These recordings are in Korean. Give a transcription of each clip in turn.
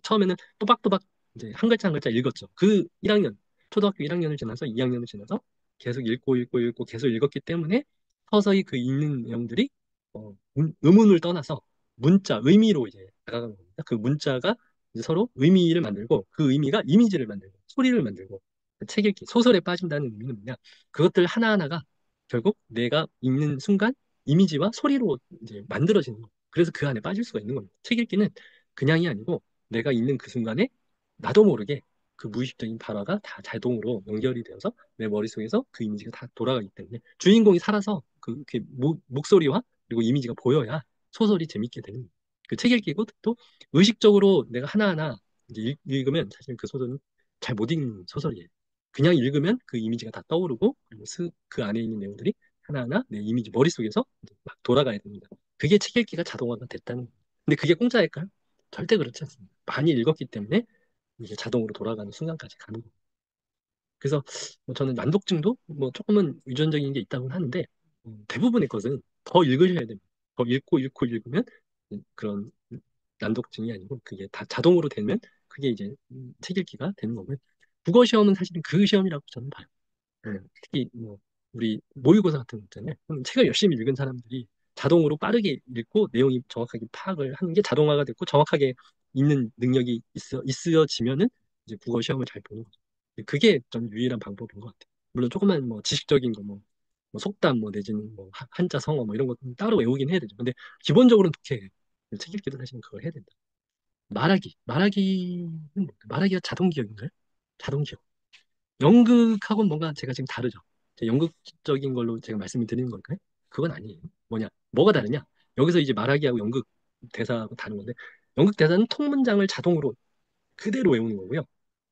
처음에는 또박또박 이제 한 글자 한 글자 읽었죠. 그 1학년, 초등학교 1학년을 지나서 2학년을 지나서 계속 읽고 읽고 읽고 계속 읽었기 때문에 서서히 그 읽는 내용들이 의문을 떠나서 문자, 의미로 이제 다가간 겁니다. 그 문자가 이제 서로 의미를 만들고 그 의미가 이미지를 만들고 소리를 만들고 책 읽기, 소설에 빠진다는 의미는 뭐냐? 그것들 하나하나가 결국 내가 읽는 순간 이미지와 소리로 이제 만들어지는 거. 그래서 그 안에 빠질 수가 있는 겁니다. 책 읽기는 그냥이 아니고 내가 읽는 그 순간에 나도 모르게 그 무의식적인 발화가 다 자동으로 연결이 되어서 내 머릿속에서 그 이미지가 다 돌아가기 때문에 주인공이 살아서 그 목소리와 그리고 이미지가 보여야 소설이 재밌게 되는 거예요. 그 책 읽기고 또 의식적으로 내가 하나하나 이제 읽으면 사실 그 소설은 잘 못 읽는 소설이에요. 그냥 읽으면 그 이미지가 다 떠오르고 그리고 그 안에 있는 내용들이 하나하나 내 이미지 머릿속에서 이제 막 돌아가야 됩니다. 그게 책 읽기가 자동화가 됐다는 거예요. 근데 그게 공짜일까요? 절대 그렇지 않습니다. 많이 읽었기 때문에 이게 자동으로 돌아가는 순간까지 가는 거예요. 그래서 뭐 저는 난독증도 뭐 조금은 유전적인 게 있다고 하는데 대부분의 것은 더 읽으셔야 됩니다. 더 읽고 읽고 읽으면 그런 난독증이 아니고 그게 다 자동으로 되면 그게 이제 책 읽기가 되는 거고요. 국어 시험은 사실은 그 시험이라고 저는 봐요. 특히 뭐 우리 모의고사 같은 거 있잖아요. 그럼 책을 열심히 읽은 사람들이 자동으로 빠르게 읽고 내용이 정확하게 파악을 하는 게 자동화가 됐고 정확하게 읽는 능력이 있어지면은 이제 국어 시험을 잘 보는 거죠. 그게 좀 유일한 방법인 것 같아요. 물론 조금만 뭐 지식적인 거 뭐 속담 뭐 내지는 뭐 한자 성어 뭐 이런 거 따로 외우긴 해야 되죠. 근데 기본적으로는 독해. 책 읽기도 사실은 그걸 해야 된다. 말하기는 말하기가 자동 기억인가요? 자동 기억. 연극하고는 뭔가 제가 지금 다르죠. 연극적인 걸로 제가 말씀을 드리는 걸까요? 그건 아니에요. 뭐가 다르냐? 여기서 이제 말하기하고 연극 대사하고 다른 건데, 연극 대사는 통문장을 자동으로 그대로 외우는 거고요.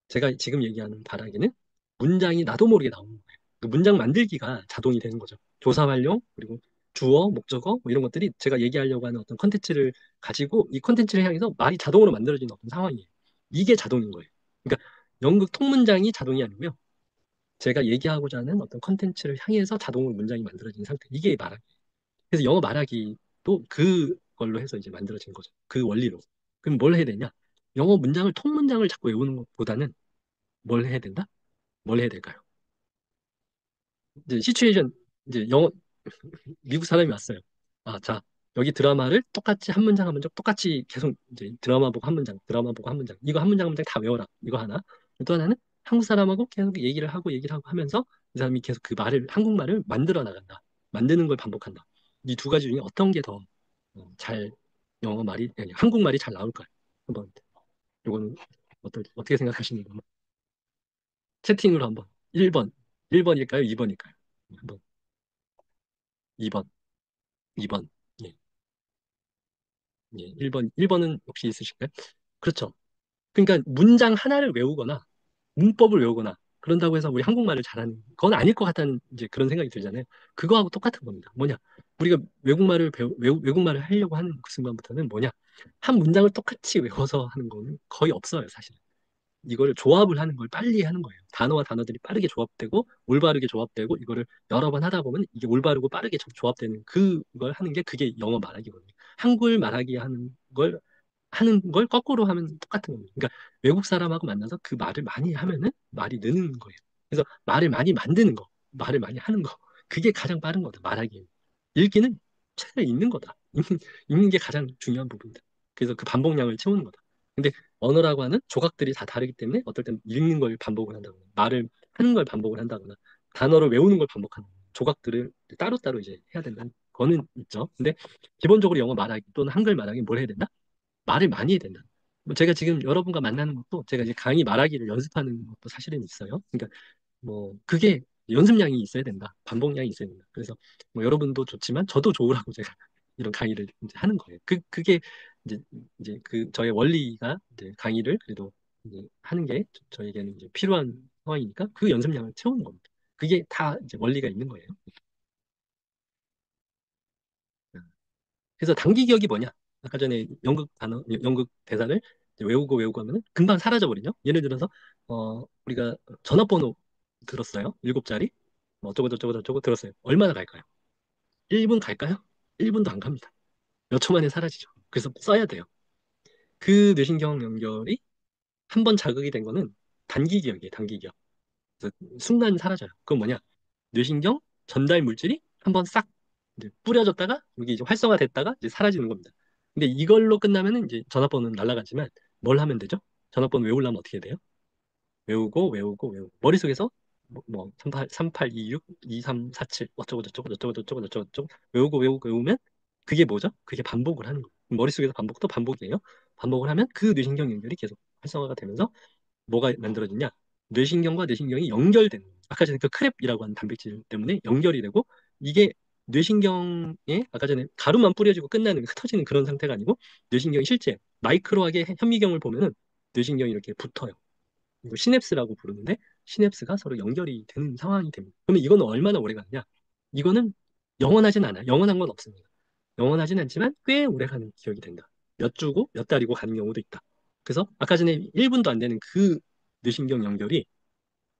제가 지금 얘기하는 말하기는 문장이 나도 모르게 나오는 거예요. 그 문장 만들기가 자동이 되는 거죠. 조사 활용, 그리고 주어, 목적어, 뭐 이런 것들이 제가 얘기하려고 하는 어떤 컨텐츠를 가지고 이 컨텐츠를 향해서 말이 자동으로 만들어지는 어떤 상황이에요. 이게 자동인 거예요. 그러니까 연극 통문장이 자동이 아니고요. 제가 얘기하고자 하는 어떤 컨텐츠를 향해서 자동으로 문장이 만들어진 상태. 이게 말하기. 그래서 영어 말하기도 그걸로 해서 이제 만들어진 거죠. 그 원리로. 그럼 뭘 해야 되냐? 영어 문장을 통문장을 자꾸 외우는 것보다는 뭘 해야 된다? 뭘 해야 될까요? 이제 시츄에이션 이제 영어 미국 사람이 왔어요. 아, 자, 여기 드라마를 똑같이 한 문장 한 문장 똑같이 계속 이제 드라마 보고 한 문장, 드라마 보고 한 문장. 이거 한 문장 다 외워라. 이거 하나. 또 하나는 한국 사람하고 계속 얘기를 하고 하면서 이 사람이 계속 그 말을 한국말을 만들어 나간다. 만드는 걸 반복한다. 이 두 가지 중에 어떤 게 더 잘 영어 말이 아니 한국말이 잘 나올까요? 한번 이거는 어떻게 생각하시는 거 채팅으로 한번 1번 1번일까요? 2번일까요? 한번 2번 2번 예. 예. 1번은 혹시 있으실까요? 그렇죠. 그러니까 문장 하나를 외우거나 문법을 외우거나 그런다고 해서 우리 한국말을 잘하는 건 아닐 것 같다는 이제 그런 생각이 들잖아요. 그거하고 똑같은 겁니다. 뭐냐? 우리가 외국말을 하려고 하는 그 순간부터는 뭐냐? 한 문장을 똑같이 외워서 하는 건 거의 없어요, 사실. 이거를 조합을 하는 걸 빨리 하는 거예요. 단어와 단어들이 빠르게 조합되고 올바르게 조합되고 이거를 여러 번 하다 보면 이게 올바르고 빠르게 조합되는 그걸 하는 게 그게 영어 말하기거든요. 한글 말하기 하는 걸 거꾸로 하면 똑같은 겁니다. 그러니까 외국 사람하고 만나서 그 말을 많이 하면은 말이 느는 거예요. 그래서 말을 많이 만드는 거, 말을 많이 하는 거, 그게 가장 빠른 거다. 말하기. 읽기는 책을 읽는 거다. 읽는 게 가장 중요한 부분이다. 그래서 그 반복량을 채우는 거다. 근데 언어라고 하는 조각들이 다 다르기 때문에 어떨 땐 읽는 걸 반복을 한다거나 말을 하는 걸 반복을 한다거나 단어를 외우는 걸 반복하는 조각들을 따로따로 이제 해야 된다는 거는 있죠. 근데 기본적으로 영어 말하기 또는 한글 말하기 뭘 해야 된다? 말을 많이 해야 된다. 뭐 제가 지금 여러분과 만나는 것도 제가 이제 강의 말하기를 연습하는 것도 사실은 있어요. 그러니까 뭐 그게 연습량이 있어야 된다. 반복량이 있어야 된다. 그래서 뭐 여러분도 좋지만 저도 좋으라고 제가 이런 강의를 이제 하는 거예요. 그게 이제 그 저의 원리가 이제 강의를 그래도 이제 하는 게 저에게는 이제 필요한 상황이니까 그 연습량을 채우는 겁니다. 그게 다 이제 원리가 있는 거예요. 그래서 단기 기억이 뭐냐? 아까 전에 연극 대사를 이제 외우고 하면은 금방 사라져버리죠. 예를 들어서, 우리가 전화번호 들었어요. 7자리. 뭐 어쩌고 저쩌고 저쩌고 들었어요. 얼마나 갈까요? 1분 갈까요? 1분도 안 갑니다. 몇 초 만에 사라지죠. 그래서 써야 돼요. 그 뇌신경 연결이 한 번 자극이 된 거는 단기 기억이에요, 단기 기억. 그래서 순간 사라져요. 그건 뭐냐? 뇌신경 전달 물질이 한 번 싹 이제 뿌려졌다가 여기 이제 활성화됐다가 이제 사라지는 겁니다. 근데 이걸로 끝나면은 이제 전화번호는 날아가지만 뭘 하면 되죠? 전화번호 외우려면 어떻게 돼요? 외우고 외우고 외우고 머릿속에서 뭐 3826 2347 어쩌고 저쩌고 저쩌고 저쩌고 저쩌고 저쩌고 외우고 외우고 외우면 그게 뭐죠? 그게 반복을 하는 거예요. 머릿속에서 반복 또 반복이에요. 반복을 하면 그 뇌신경 연결이 계속 활성화가 되면서 뭐가 만들어지냐? 뇌신경과 뇌신경이 연결되는 거예요. 아까 전에 그 크랩이라고 하는 단백질 때문에 연결이 되고 이게 뇌신경에 아까 전에 가루만 뿌려지고 끝나는 흩어지는 그런 상태가 아니고 뇌신경이 실제 마이크로하게 현미경을 보면은 뇌신경이 이렇게 붙어요. 이거 시냅스라고 부르는데 시냅스가 서로 연결이 되는 상황이 됩니다. 그러면 이거는 얼마나 오래 가느냐? 이거는 영원하진 않아요. 영원한 건 없습니다. 영원하진 않지만 꽤 오래 가는 기억이 된다. 몇 주고 몇 달이고 가는 경우도 있다. 그래서 아까 전에 1분도 안 되는 그 뇌신경 연결이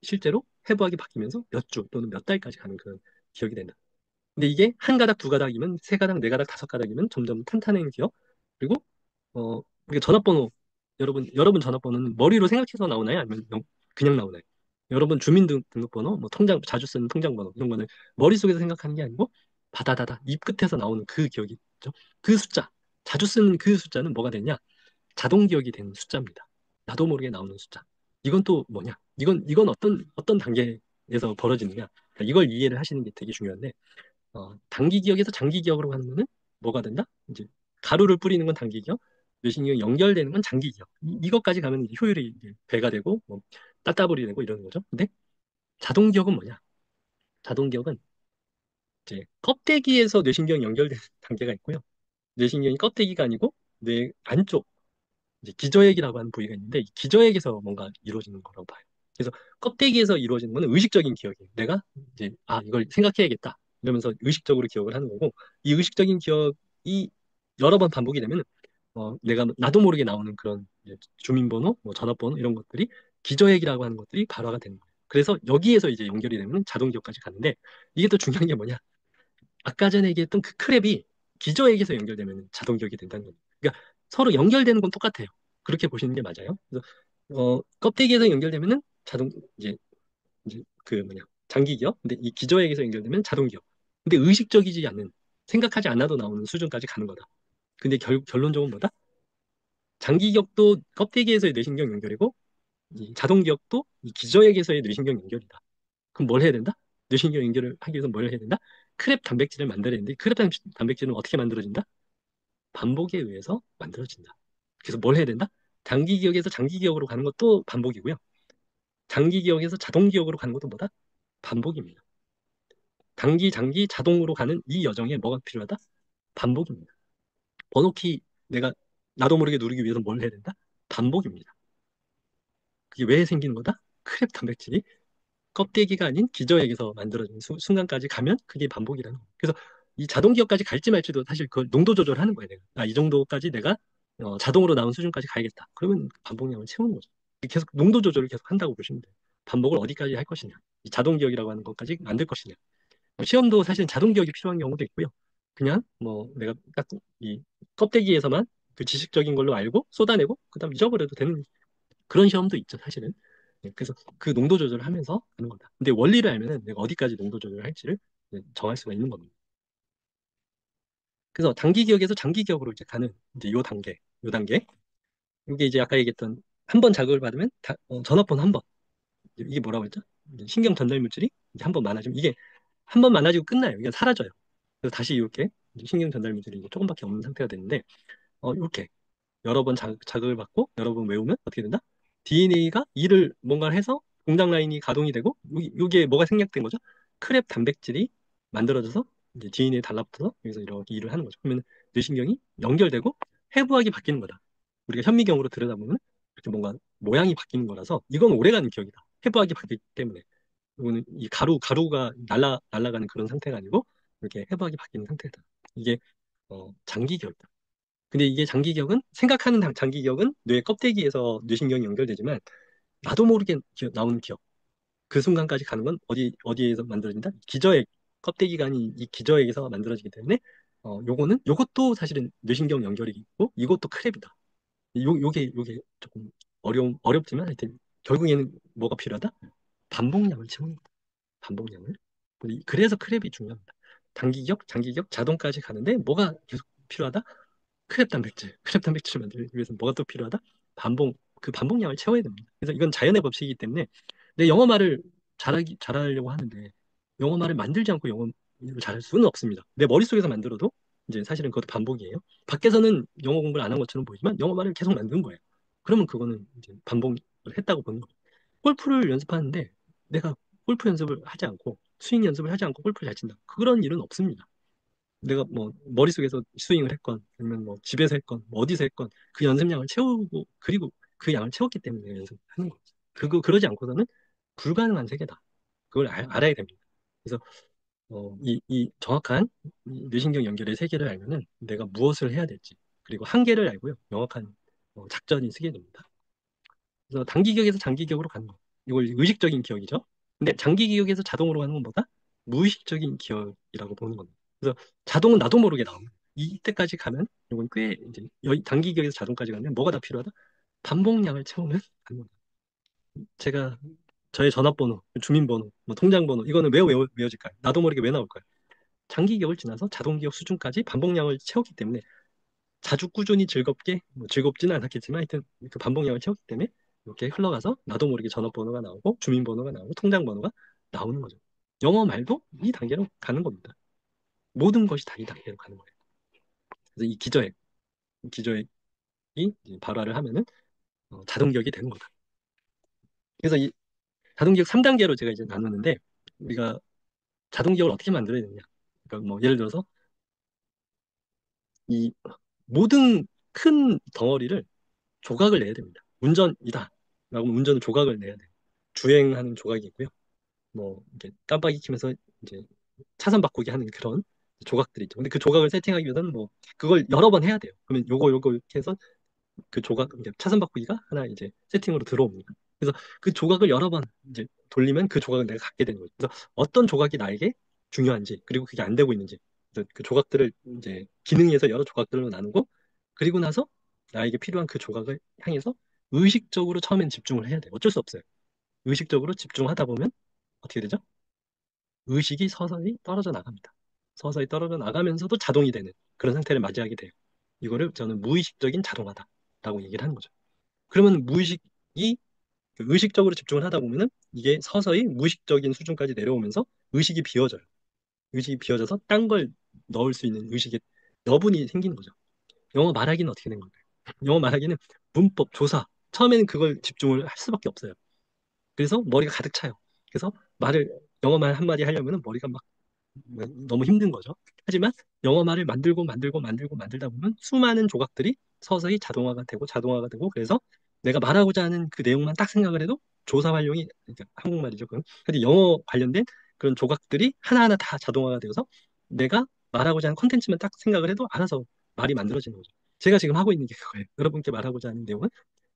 실제로 해부학이 바뀌면서 몇 주 또는 몇 달까지 가는 그런 기억이 된다. 근데 이게 한 가닥, 두 가닥이면 세 가닥, 네 가닥, 다섯 가닥이면 점점 탄탄한 기억. 그리고 이게 전화번호 여러분 전화번호는 머리로 생각해서 나오나요? 아니면 그냥 나오나요? 여러분 주민등록번호, 뭐 통장 자주 쓰는 통장번호 이런 거는 머릿속에서 생각하는 게 아니고 바다다다 입 끝에서 나오는 그 기억이 있죠. 그 숫자 자주 쓰는 그 숫자는 뭐가 되냐? 자동 기억이 되는 숫자입니다. 나도 모르게 나오는 숫자. 이건 또 뭐냐? 이건 어떤 단계에서 벌어지느냐? 그러니까 이걸 이해를 하시는 게 되게 중요한데 단기 기억에서 장기 기억으로 가는 거는 뭐가 된다? 이제 가루를 뿌리는 건 단기 기억, 뇌신경이 연결되는 건 장기 기억. 이것까지 가면 이제 효율이 이제 배가 되고 뭐 따따블이 되고 이러는 거죠. 근데 자동 기억은 뭐냐? 자동 기억은 이제 껍데기에서 뇌신경이 연결되는 단계가 있고요. 뇌신경이 껍데기가 아니고 뇌 안쪽 이제 기저핵이라고 하는 부위가 있는데 이 기저핵에서 뭔가 이루어지는 거라고 봐요. 그래서 껍데기에서 이루어지는 거는 의식적인 기억이에요. 내가 이제 이걸 생각해야겠다 이러면서 의식적으로 기억을 하는 거고 이 의식적인 기억이 여러 번 반복이 되면 내가 나도 모르게 나오는 그런 이제 주민번호, 뭐 전화번호 이런 것들이 기저핵이라고 하는 것들이 발화가 되는 거예요. 그래서 여기에서 이제 연결이 되면 자동 기억까지 가는데 이게 또 중요한 게 뭐냐? 아까 전에 얘기했던 그 크랩이 기저액에서 연결되면 자동 기억이 된다는 겁니다. 그러니까 서로 연결되는 건 똑같아요. 그렇게 보시는 게 맞아요. 그래서 껍데기에서 연결되면은 자동 이제 그 뭐냐 장기 기억. 근데 이 기저액에서 연결되면 자동 기억. 근데 의식적이지 않는 생각하지 않아도 나오는 수준까지 가는 거다. 근데 결론적으로 뭐다? 장기 기억도 껍데기에서의 뇌신경 연결이고 이 자동 기억도 이 기저액에서의 뇌신경 연결이다. 그럼 뭘 해야 된다? 뇌신경 연결을 하기 위해서 뭘 해야 된다? 크랩 단백질을 만들어야 되는데 크랩 단백질은 어떻게 만들어진다? 반복에 의해서 만들어진다. 그래서 뭘 해야 된다? 단기 기억에서 장기 기억으로 가는 것도 반복이고요. 장기 기억에서 자동 기억으로 가는 것도 뭐다? 반복입니다. 단기, 장기, 자동으로 가는 이 여정에 뭐가 필요하다? 반복입니다. 번호키 내가 나도 모르게 누르기 위해서 뭘 해야 된다? 반복입니다. 그게 왜 생기는 거다? 크랩 단백질이 껍데기가 아닌 기저액에서 만들어진 순간까지 가면 그게 반복이라는 거예요. 그래서 이 자동 기억까지 갈지 말지도 사실 그걸 농도 조절하는 거예요. 내가. 이 정도까지 내가 자동으로 나온 수준까지 가야겠다. 그러면 반복량을 채우는 거죠. 계속 농도 조절을 계속 한다고 보시면 돼요. 반복을 어디까지 할 것이냐. 이 자동 기억이라고 하는 것까지 만들 것이냐. 시험도 사실 자동 기억이 필요한 경우도 있고요. 그냥 뭐 내가 딱 이 껍데기에서만 그 지식적인 걸로 알고 쏟아내고 그다음 잊어버려도 되는 그런 시험도 있죠, 사실은. 그래서 그 농도 조절을 하면서 하는 거다. 근데 원리를 알면은 내가 어디까지 농도 조절을 할지를 정할 수가 있는 겁니다. 그래서 단기 기억에서 장기 기억으로 이제 가는 이제 요 단계. 이게 이제 아까 얘기했던 한 번 자극을 받으면 전화번호 한 번. 이게 뭐라고 했죠? 이제 신경 전달 물질이 이제 한 번 많아지면 이게 한 번 많아지고 끝나요. 이게 사라져요. 그래서 다시 이렇게 이제 신경 전달 물질이 이제 조금밖에 없는 상태가 되는데 이렇게 여러 번 자극을 받고 여러 번 외우면 어떻게 된다? DNA가 일을 뭔가를 해서 공장 라인이 가동이 되고 여기에 뭐가 생략된 거죠? 크랩 단백질이 만들어져서 이제 DNA에 달라붙어서 여기서 이렇게 일을 하는 거죠. 그러면 뇌신경이 연결되고 해부학이 바뀌는 거다. 우리가 현미경으로 들여다보면 이렇게 뭔가 모양이 바뀌는 거라서 이건 오래가는 기억이다. 해부학이 바뀌기 때문에 이거는 이 가루가 날아가는 그런 상태가 아니고 이렇게 해부학이 바뀌는 상태다. 이게 장기 기억이다. 근데 이게 장기 기억은 생각하는 장기 기억은 뇌 껍데기에서 뇌신경이 연결되지만 나도 모르게 나오는 기억 그 순간까지 가는 건 어디에서 만들어진다? 기저액 껍데기가 아닌 이 기저액에서 만들어지기 때문에 요것도 사실은 뇌신경 연결이 있고 이것도 크랩이다. 요게 조금 어렵지만 하여튼 결국에는 뭐가 필요하다? 반복량을 채우는 거다. 반복량을. 그래서 크랩이 중요합니다. 단기격, 장기격, 자동까지 가는데 뭐가 계속 필요하다? 크랩 단백질. 크랩 단백질을 만들기 위해서 뭐가 또 필요하다? 그 반복량을 채워야 됩니다. 그래서 이건 자연의 법칙이기 때문에 내 영어말을 잘하려고 하는데 영어말을 만들지 않고 영어를 잘할 수는 없습니다. 내 머릿속에서 만들어도 이제 사실은 그것도 반복이에요. 밖에서는 영어 공부를 안 한 것처럼 보이지만 영어말을 계속 만드는 거예요. 그러면 그거는 이제 반복을 했다고 보는 거예요. 골프를 연습하는데 내가 골프 연습을 하지 않고 스윙 연습을 하지 않고 골프를 잘 친다. 그런 일은 없습니다. 내가 뭐 머릿속에서 스윙을 했건 아니면 뭐 집에서 했건 뭐 어디서 했건 그 연습량을 채우고 그리고 그 양을 채웠기 때문에 연습하는 거죠. 그러지 않고서는 불가능한 세계다. 그걸 알아야 됩니다. 그래서 이 정확한 이 뇌신경 연결의 세계를 알면은 내가 무엇을 해야 될지 그리고 한계를 알고요. 명확한 작전이 쓰게 됩니다. 그래서 단기격에서 장기격으로 가는 거. 이걸 의식적인 기억이죠. 근데 장기기억에서 자동으로 가는 건 뭐다? 무의식적인 기억이라고 보는 겁니다. 그래서 자동은 나도 모르게 나옵니다. 이때까지 가면 이건 꽤 이제 단기기억에서 자동까지 가면 뭐가 다 필요하다? 반복량을 채우는 단어다. 제가 저의 전화번호, 주민번호, 뭐 통장번호 이거는 왜 외워질까요? 나도 모르게 왜 나올까요? 장기기억을 지나서 자동기억 수준까지 반복량을 채웠기 때문에 자주 꾸준히 즐겁게 뭐 즐겁지는 않았겠지만 하여튼 그 반복량을 채웠기 때문에 이렇게 흘러가서 나도 모르게 전화번호가 나오고 주민번호가 나오고 통장번호가 나오는 거죠. 영어 말도 이 단계로 가는 겁니다. 모든 것이 다 이 단계로 가는 거예요. 그래서 이 기저액이 이제 발화를 하면은 자동기억이 되는 거다. 그래서 이 자동기억 3단계로 제가 이제 나누는데 우리가 자동기억을 어떻게 만들어야 되느냐. 그러니까 뭐 예를 들어서 이 모든 큰 덩어리를 조각을 내야 됩니다. 운전이다. 라고 하면 운전은 조각을 내야 돼요. 주행하는 조각이 있고요. 뭐, 이렇게 깜빡이 켜면서 이제 차선 바꾸기 하는 그런 조각들이 있죠. 근데 그 조각을 세팅하기 위해서는 뭐, 그걸 여러 번 해야 돼요. 그러면 요거 이렇게 해서 그 조각, 이제 차선 바꾸기가 하나 이제 세팅으로 들어옵니다. 그래서 그 조각을 여러 번 이제 돌리면 그 조각을 내가 갖게 되는 거죠. 그래서 어떤 조각이 나에게 중요한지, 그리고 그게 안 되고 있는지, 그래서 그 조각들을 이제 기능에서 여러 조각들로 나누고, 그리고 나서 나에게 필요한 그 조각을 향해서 의식적으로 처음엔 집중을 해야 돼요. 어쩔 수 없어요. 의식적으로 집중하다 보면 어떻게 되죠? 의식이 서서히 떨어져 나갑니다. 서서히 떨어져 나가면서도 자동이 되는 그런 상태를 맞이하게 돼요. 이거를 저는 무의식적인 자동화다라고 얘기를 하는 거죠. 그러면 무의식이 그 의식적으로 집중을 하다 보면은 이게 서서히 무의식적인 수준까지 내려오면서 의식이 비어져요. 의식이 비어져서 딴 걸 넣을 수 있는 의식의 여분이 생기는 거죠. 영어 말하기는 어떻게 된 건가요? 영어 말하기는 문법, 조사, 처음에는 그걸 집중을 할 수밖에 없어요. 그래서 머리가 가득 차요. 그래서 영어 말 한마디 하려면 머리가 막 너무 힘든 거죠. 하지만 영어 말을 만들다 보면 수많은 조각들이 서서히 자동화가 되고 그래서 내가 말하고자 하는 그 내용만 딱 생각을 해도 조사 활용이 그러니까 한국말이죠. 그건. 근데 영어 관련된 그런 조각들이 하나하나 다 자동화가 되어서 내가 말하고자 하는 컨텐츠만 딱 생각을 해도 알아서 말이 만들어지는 거죠. 제가 지금 하고 있는 게 그거예요. 여러분께 말하고자 하는 내용은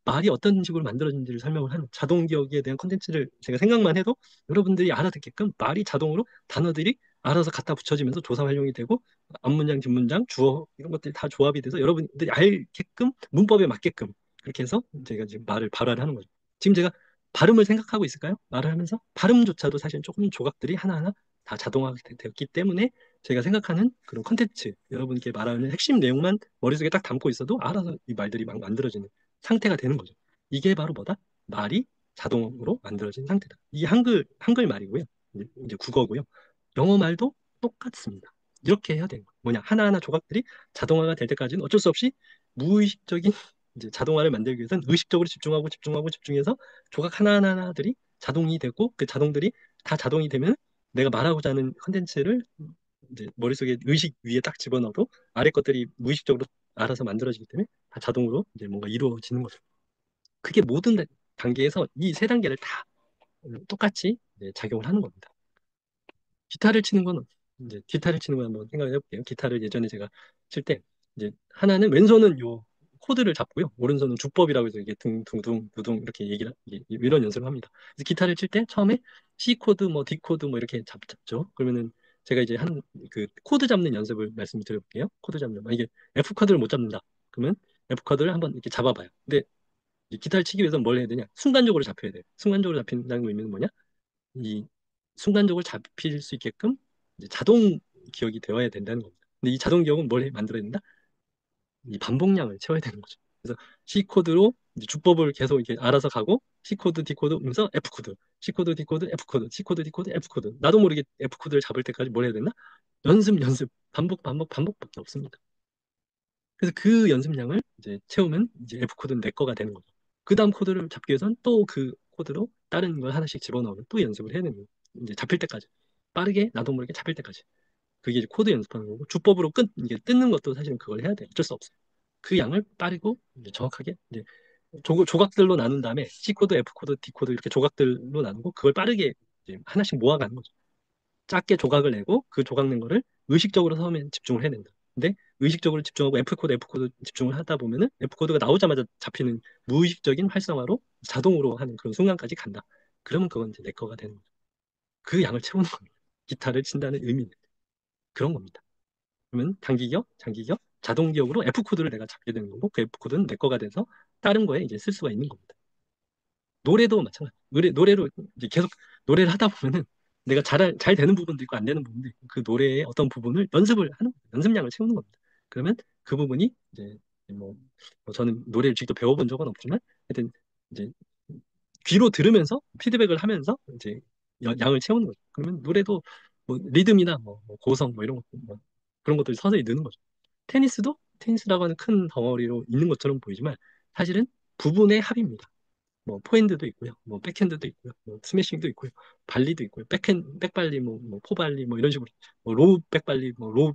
말이 어떤 식으로 만들어진지를 설명을 하는 자동 기억에 대한 컨텐츠를 제가 생각만 해도 여러분들이 알아듣게끔 말이 자동으로 단어들이 알아서 갖다 붙여지면서 조사 활용이 되고 앞문장, 뒷문장, 주어 이런 것들이 다 조합이 돼서 여러분들이 알게끔 문법에 맞게끔 그렇게 해서 제가 지금 말을 발화를 하는 거죠. 지금 제가 발음을 생각하고 있을까요? 말을 하면서 발음조차도 사실 조금 조각들이 하나하나 다 자동화가 되었기 때문에 제가 생각하는 그런 컨텐츠 여러분께 말하는 핵심 내용만 머릿속에 딱 담고 있어도 알아서 이 말들이 막 만들어지는 상태가 되는 거죠. 이게 바로 뭐다? 말이 자동으로 만들어진 상태다. 이게 한글 말이고요. 이제 국어고요. 영어 말도 똑같습니다. 이렇게 해야 되는 거예요. 뭐냐? 하나하나 조각들이 자동화가 될 때까지는 어쩔 수 없이 무의식적인 이제 자동화를 만들기 위해서는 의식적으로 집중해서 조각 하나하나들이 자동이 되고 그 자동들이 다 자동이 되면 내가 말하고자 하는 컨텐츠를 이제 머릿속에 의식 위에 딱 집어넣어도 아래 것들이 무의식적으로 알아서 만들어지기 때문에 다 자동으로 이제 뭔가 이루어지는 거죠. 그게 모든 단계에서 이 세 단계를 다 똑같이 이제 작용을 하는 겁니다. 기타를 치는 건 이제 기타를 치는 건 한번 생각해 볼게요. 기타를 예전에 제가 칠 때 이제 하나는 왼손은 요 코드를 잡고요. 오른손은 주법이라고 해서 이게 둥둥둥 두둥 이렇게 이런 연습을 합니다. 그래서 기타를 칠 때 처음에 C 코드 뭐 D 코드 뭐 이렇게 잡죠. 그러면은 제가 이제 한 그 코드 잡는 연습을 말씀드려 볼게요. 코드 잡는 이게 F 코드를 못 잡는다. 그러면 F 코드를 한번 이렇게 잡아봐요. 근데 이 기타를 치기 위해서 뭘 해야 되냐? 순간적으로 잡혀야 돼요. 순간적으로 잡힌다는 의미는 뭐냐? 이 순간적으로 잡힐 수 있게끔 이제 자동 기억이 되어야 된다는 겁니다. 근데 이 자동 기억은 뭘 만들어야 된다? 이 반복량을 채워야 되는 거죠. 그래서 C 코드로 이제 주법을 계속 이렇게 알아서 가고 C 코드, D 코드 하면서 F 코드, C 코드, D 코드, F 코드, C 코드, D 코드, F 코드. 나도 모르게 F 코드를 잡을 때까지 뭘 해야 되나? 연습, 연습, 반복, 반복, 반복밖에 없습니다. 그래서 그 연습량을 이제 채우면 이제 F 코드는 내 거가 되는 거죠. 그 다음 코드를 잡기 위해서는 또 그 코드로 다른 걸 하나씩 집어넣으면 또 연습을 해야 되는 거예요. 이제 잡힐 때까지. 빠르게 나도 모르게 잡힐 때까지. 그게 이제 코드 연습하는 거고 주법으로 이게 뜯는 것도 사실은 그걸 해야 돼요. 어쩔 수 없어요. 그 양을 빠르고 이제 정확하게 이제 조각들로 나눈 다음에 C 코드, F 코드, D 코드 이렇게 조각들로 나누고 그걸 빠르게 이제 하나씩 모아가는 거죠. 작게 조각을 내고 그 조각 낸 거를 의식적으로 처음에 집중을 해야 된다. 근데 의식적으로 집중하고 F 코드 집중을 하다 보면은 F 코드가 나오자마자 잡히는 무의식적인 활성화로 자동으로 하는 그런 순간까지 간다. 그러면 그건 이제 내 거가 되는 거죠. 그 양을 채우는 겁니다. 기타를 친다는 의미는 그런 겁니다. 그러면 단기격, 장기격, 자동기억으로 F 코드를 내가 잡게 되는 거고 그 F 코드는 내 거가 돼서 다른 거에 이제 쓸 수가 있는 겁니다. 노래도 마찬가지. 노래로 이제 계속 노래를 하다 보면은 내가 잘 되는 부분도 있고 안 되는 부분도 있고 그 노래의 어떤 부분을 연습을 하는 거예요. 연습량을 채우는 겁니다. 그러면 그 부분이 이제 뭐, 저는 노래를 직접 배워본 적은 없지만 하여튼 이제 귀로 들으면서 피드백을 하면서 이제 양을 채우는 거죠. 그러면 노래도 뭐 리듬이나 뭐 고성 뭐 이런 것 뭐 그런 것들이 서서히 느는 거죠. 테니스라고 하는 큰 덩어리로 있는 것처럼 보이지만 사실은 부분의 합입니다. 뭐 포핸드도 있고요, 뭐 백핸드도 있고요, 뭐 스매싱도 있고요, 발리도 있고요, 백발리, 뭐 포발리, 뭐 이런 식으로, 뭐 로우 백발리, 뭐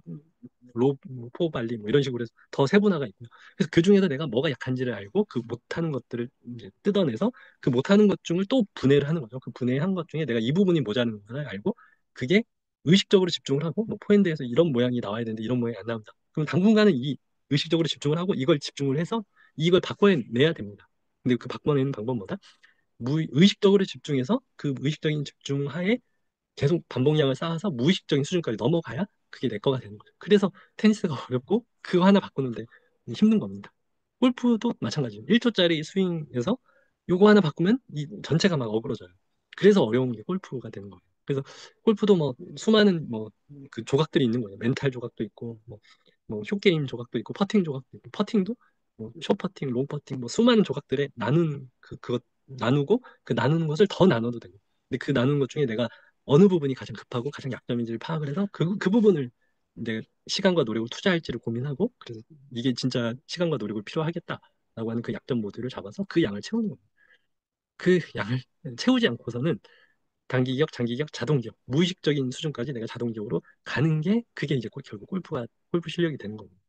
포발리, 뭐 이런 식으로 해서 더 세분화가 있고요. 그래서 그 중에서 내가 뭐가 약한지를 알고 그 못하는 것들을 이제 뜯어내서 그 못하는 것 중을 또 분해를 하는 거죠. 그 분해한 것 중에 내가 이 부분이 모자라는 걸 알고 그게 의식적으로 집중을 하고 뭐 포핸드에서 이런 모양이 나와야 되는데 이런 모양이 안 나온다. 그럼 당분간은 이 의식적으로 집중을 하고 이걸 집중을 해서 이걸 바꿔내야 됩니다. 근데 그 바꿔내는 방법은 뭐다? 무의식적으로 집중해서 그 의식적인 집중 하에 계속 반복량을 쌓아서 무의식적인 수준까지 넘어가야 그게 내 거가 되는 거죠. 그래서 테니스가 어렵고 그거 하나 바꾸는데 힘든 겁니다. 골프도 마찬가지예요. 1초짜리 스윙에서 요거 하나 바꾸면 이 전체가 막 어그러져요. 그래서 어려운 게 골프가 되는 거예요. 그래서 골프도 뭐 수많은 뭐 그 조각들이 있는 거예요. 멘탈 조각도 있고 뭐 숏게임 조각도 있고 퍼팅 조각도 있고 퍼팅도 뭐 숏퍼팅, 롱퍼팅 뭐 수많은 조각들에 그것 나누고 그 나누는 것을 더 나눠도 되고 근데 그 나누는 것 중에 내가 어느 부분이 가장 급하고 가장 약점인지를 파악을 해서 그 부분을 이제 시간과 노력을 투자할지를 고민하고 그래서 이게 진짜 시간과 노력을 필요하겠다라고 하는 그 약점 모듈을 잡아서 그 양을 채우는 겁니다. 그 양을 채우지 않고서는 단기격, 장기격, 자동기억, 무의식적인 수준까지 내가 자동기억으로 가는 게 그게 이제 결국 골프 실력이 되는 겁니다.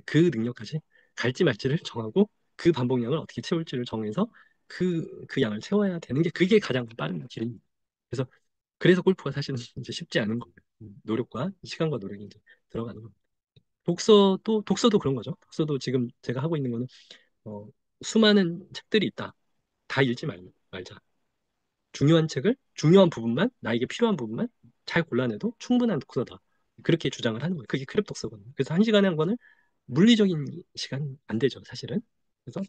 그 능력까지 갈지 말지를 정하고 그 반복량을 어떻게 채울지를 정해서 그 양을 채워야 되는 게 그게 가장 빠른 길입니다. 그래서 골프가 사실은 이제 쉽지 않은 거예요. 노력과 시간과 노력이 이제 들어가는 겁니다. 독서도 그런 거죠. 독서도 지금 제가 하고 있는 거는 어, 수많은 책들이 있다. 다 읽지 말자. 중요한 책을 중요한 부분만 나에게 필요한 부분만 잘 골라내도 충분한 독서다. 그렇게 주장을 하는 거예요. 그게 크랩 독서거든요. 그래서 한 시간에 한 권을 물리적인 시간 안 되죠, 사실은. 그래서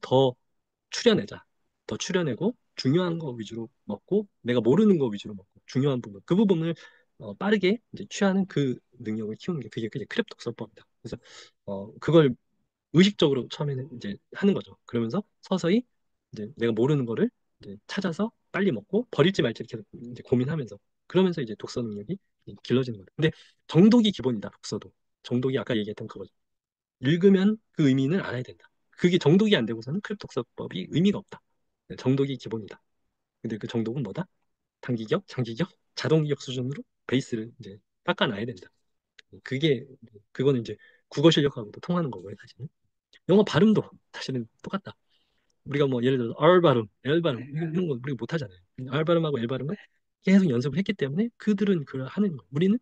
추려내자. 더 추려내고 중요한 거 위주로 먹고 내가 모르는 거 위주로 먹고 중요한 부분 그 부분을 빠르게 이제 취하는 그 능력을 키우는 게 그게 크랩 독서법이다. 그래서 그걸 의식적으로 처음에는 이제 하는 거죠. 그러면서 서서히 이제 내가 모르는 거를 이제 찾아서 빨리 먹고 버릴지 말지 계속 이제 고민하면서 그러면서 이제 독서 능력이 길러지는 거예요. 근데 정독이 기본이다. 독서도 정독이 아까 얘기했던 그거죠. 읽으면 그 의미는 알아야 된다. 그게 정독이 안 되고서는 크립 독서법이 의미가 없다. 네, 정독이 기본이다. 근데 그 정독은 뭐다? 단기격, 장기격, 자동기억 수준으로 베이스를 이제 깎아놔야 된다. 그거는 이제 국어 실력하고도 통하는 거고요, 사실은. 영어 발음도 사실은 똑같다. 우리가 뭐 예를 들어서 R 발음, L 발음 이런 거 우리가 못 하잖아요. R 발음하고 L 발음을 계속 연습을 했기 때문에 그들은 그걸 하는 거예요. 우리는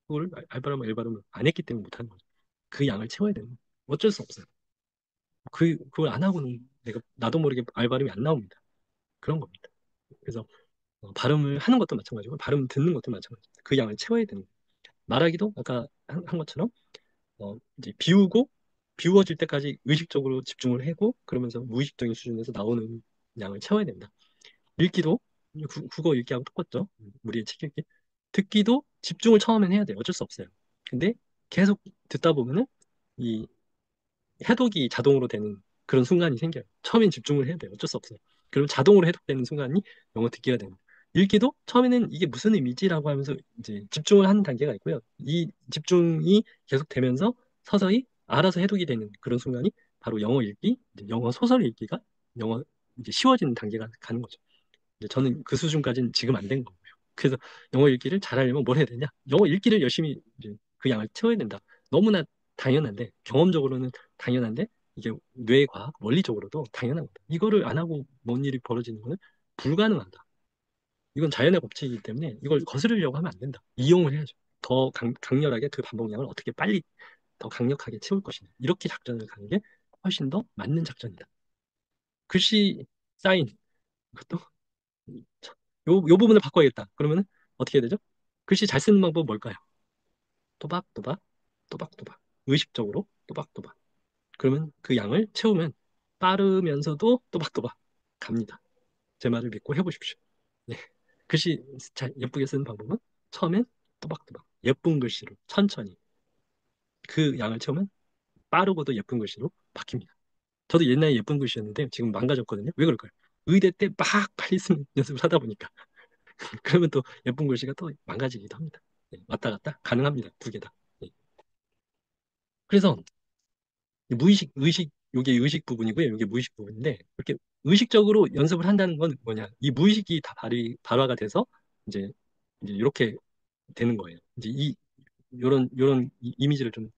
그걸 R 발음하고 L 발음을 안 했기 때문에 못 하는 거죠. 그 양을 채워야 되는 거예요. 어쩔 수 없어요. 그걸 안 하고는 나도 모르게 R 발음이 안 나옵니다. 그런 겁니다. 그래서 발음을 하는 것도 마찬가지고 발음 듣는 것도 마찬가지입니다. 그 양을 채워야 되는 거예요. 말하기도 아까 한 것처럼 이제 비우어질 때까지 의식적으로 집중을 하고 그러면서 무의식적인 수준에서 나오는 양을 채워야 된다. 읽기도 국어 읽기하고 똑같죠. 우리의 책 읽기. 듣기도 집중을 처음엔 해야 돼요. 어쩔 수 없어요. 근데 계속 듣다 보면은 이 해독이 자동으로 되는 그런 순간이 생겨요. 처음엔 집중을 해야 돼요. 어쩔 수 없어요. 그럼 자동으로 해독되는 순간이 영어 듣기가 됩니다. 읽기도 처음에는 이게 무슨 의미지라고 하면서 이제 집중을 하는 단계가 있고요. 이 집중이 계속 되면서 서서히 알아서 해독이 되는 그런 순간이 바로 영어 읽기, 이제 영어 소설 읽기가 영어 이제 쉬워지는 단계가 가는 거죠. 이제 저는 그 수준까지는 지금 안 된 거고요. 그래서 영어 읽기를 잘하려면 뭘 해야 되냐? 영어 읽기를 열심히 이제 그 양을 채워야 된다. 너무나 당연한데 경험적으로는 당연한데 이게 뇌과학 원리적으로도 당연한 거다. 이거를 안 하고 뭔 일이 벌어지는 거는 불가능하다. 이건 자연의 법칙이기 때문에 이걸 거스르려고 하면 안 된다. 이용을 해야죠. 더 강렬하게 그 반복량을 어떻게 빨리 더 강력하게 채울 것이냐. 이렇게 작전을 가는 게 훨씬 더 맞는 작전이다. 글씨 사인 그것도 요 부분을 바꿔야겠다. 그러면 어떻게 해야 되죠? 글씨 잘 쓰는 방법은 뭘까요? 또박또박, 또박또박. 의식적으로 또박또박. 그러면 그 양을 채우면 빠르면서도 또박또박 갑니다. 제 말을 믿고 해보십시오. 네. 글씨 잘 예쁘게 쓰는 방법은 처음엔 또박또박. 예쁜 글씨로 천천히 그 양을 채우면 빠르고도 예쁜 글씨로 바뀝니다. 저도 옛날에 예쁜 글씨였는데 지금 망가졌거든요. 왜 그럴까요? 의대 때 막 빨리 쓰는 연습을 하다 보니까. 그러면 또 예쁜 글씨가 또 망가지기도 합니다. 예, 왔다 갔다 가능합니다. 두 개 다. 예. 그래서 요게 의식 부분이고요. 요게 무의식 부분인데, 이렇게 의식적으로 연습을 한다는 건 뭐냐? 이 무의식이 다 발화가 돼서 이제 이렇게 되는 거예요. 이제 요런 이미지를 좀